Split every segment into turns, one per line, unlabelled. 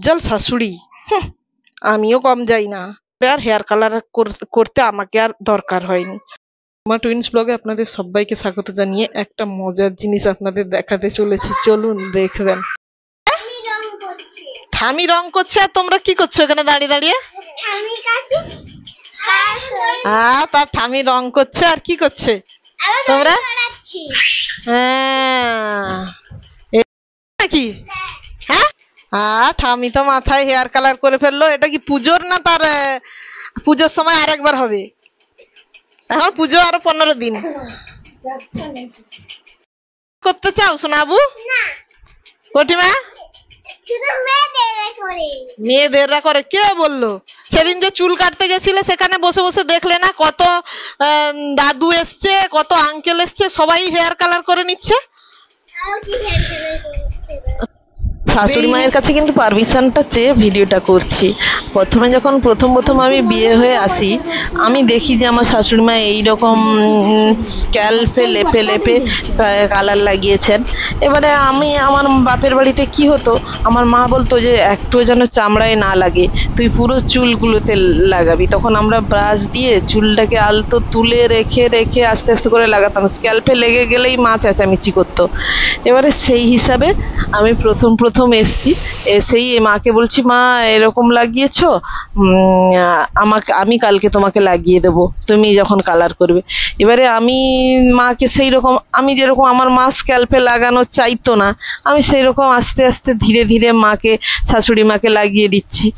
জল শাশুড়ি, আমিও কম যাই না। আর হেয়ার কালার করতে আমাকে আর দরকার হয়নি। আমার টুইন্স ব্লগে আপনাদের সবাইকে স্বাগত জানিয়ে একটা মজার জিনিস আপনাদের দেখাতে চলেছি, চলুন দেখবেন। ঠামি রং করছে আর তোমরা কি করছো এখানে দাঁড়িয়ে দাঁড়িয়ে? তার ঠামি রং করছে আর কি করছে তোমরা? কি ঠামি তো মাথায় হেয়ার কালার করে ফেললো। এটা কি পুজোর না তার পুজোর সময় আরেকবার হবে? এখন পুজো আরো 15 দিন। করতে চাও সোনাবু? কটিমা মেয়েদেররা করে? কে বললো? সেদিন যে চুল কাটতে গেছিলে সেখানে বসে বসে দেখলে না কত দাদু এসছে, কত আঙ্কেল এসছে, সবাই হেয়ার কালার করে নিচ্ছে। শাশুড়ি মায়ের কাছে কিন্তু পারমিশনটা চেয়ে ভিডিওটা করছি। প্রথম আমি বিয়ে হয়ে আসি, আমি দেখি যে আমার শাশুড়ি মা এইরকম স্ক্যাল্পে লেপে লেপে কালার লাগিয়েছেন। এবারে আমার বাপের বাড়িতে কি হতো, আমার মা বলতো যে একটু যেন চামড়ায় না লাগে, তুই পুরো চুলগুলোতে লাগাবি। তখন আমরা ব্রাশ দিয়ে চুলটাকে আলতো তুলে রেখে রেখে আস্তে আস্তে করে লাগাতাম, স্ক্যাল্পে লেগে গেলেই মা চেঁচামেচি করতো। এবারে সেই হিসাবে আমি প্রথম এসছি, এসেই মাকে বলছি, মা এরকম লাগিয়েছো, আমি কালকে তোমাকে লাগিয়ে দেবো তুমি যখন কালার করবে। এবারে আমি মাকে সেই রকম, আমি যেরকম আমার মা স্ক্যাল্পে লাগানো চাইতো না, আমি সেই রকম আস্তে আস্তে ধীরে ধীরে শাশুড়ি মাকে লাগিয়ে দিচ্ছি।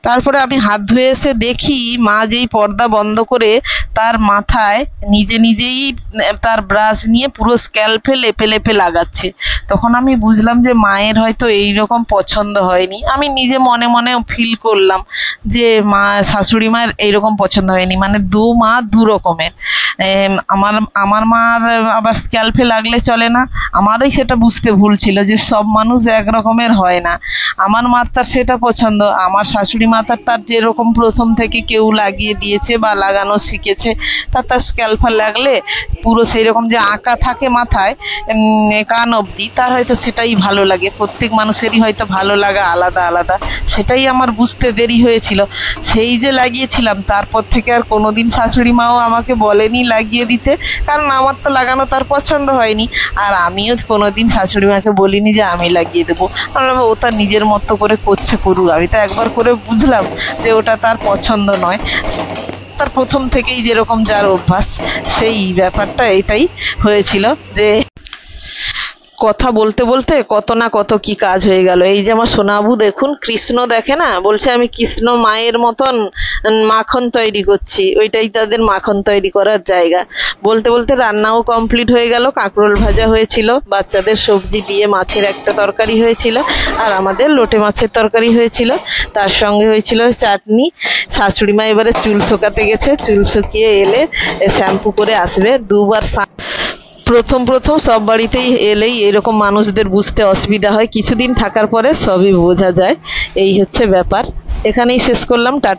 তারপরে আমি হাত ধুয়ে এসে দেখি মা যেই পর্দা বন্ধ করে তার মাথায় নিজেই তার ব্রাশ নিয়ে পুরো স্ক্যাল্পে লেপে লেপে লাগাচ্ছে। তখন আমি বুঝলাম যে মায়ের হয়তো এইরকম পছন্দ হয়নি। আমি নিজে মনে মনে ফিল করলাম যে শাশুড়ি মায়ের এইরকম পছন্দ হয়নি, মানে মা দু রকমের। আমার মার আবার স্ক্যাল্পে লাগলে চলে না, আমারই সেটা বুঝতে ভুল ছিল যে সব মানুষ এক রকমের হয় না। আমার মার তার সেটা পছন্দ, আমার শাশুড়ি মাথার তার যেরকম প্রথম থেকে কেউ লাগিয়ে দিয়েছে বা লাগানো শিখেছে, তার স্ক্যাল্পে লাগলে পুরো সেই রকম যে আঁকা থাকে মাথায় কান অবধি, তার হয়তো সেটাই ভালো লাগে। প্রত্যেক মানুষেরই হয়তো ভালো লাগা আলাদা আলাদা, সেটাই আমার বুঝতে দেরি হয়েছিল। সেই যে লাগিয়েছিলাম, তারপর থেকে আর কোনোদিন শাশুড়ি মাও আমাকে বলেনি লাগিয়ে দিতে, কারণ আমার তো লাগানো তার পছন্দ হয়নি। আর আমিও কোনোদিন শাশুড়ি মাকে বলিনি যে আমি লাগিয়ে দেবো। ও তার নিজের মতো করে করছে, করুক। আমি তো একবার করে বুঝলাম যে ওটা তার পছন্দ নয়, তার প্রথম থেকেই যেরকম যার অভ্যাস, সেই ব্যাপারটা এটাই হয়েছিল। যে কথা বলতে বলতে কত না কত কি কাজ হয়ে গেল। এই যে আমার সোনাবু দেখুন, কৃষ্ণ দেখে না, বলছে আমি কৃষ্ণ মায়ের মতন মাখন তৈরি করছি, ওইটাই তাদের মাখন তৈরি করার জায়গা। বলতে বলতে রান্নাও কমপ্লিট হয়ে গেল। কাঁকরোল ভাজা হয়েছিল, বাচ্চাদের সবজি দিয়ে মাছের একটা তরকারি হয়েছিল, আর আমাদের লোটে মাছের তরকারি হয়েছিল, তার সঙ্গে হয়েছিল চাটনি। শাশুড়ি মা এবারে চুল শোকাতে গেছে, চুল শুকিয়ে এলে শ্যাম্পু করে আসবে। দুবার প্রথম সব বাড়িতেই এলেই এরকম মানুষদের বুঝতে অসুবিধা হয়, কিছুদিন থাকার পরে সবই বোঝা যায়। এই হচ্ছে ব্যাপার। এখানেই শেষ করলাম, টাটা।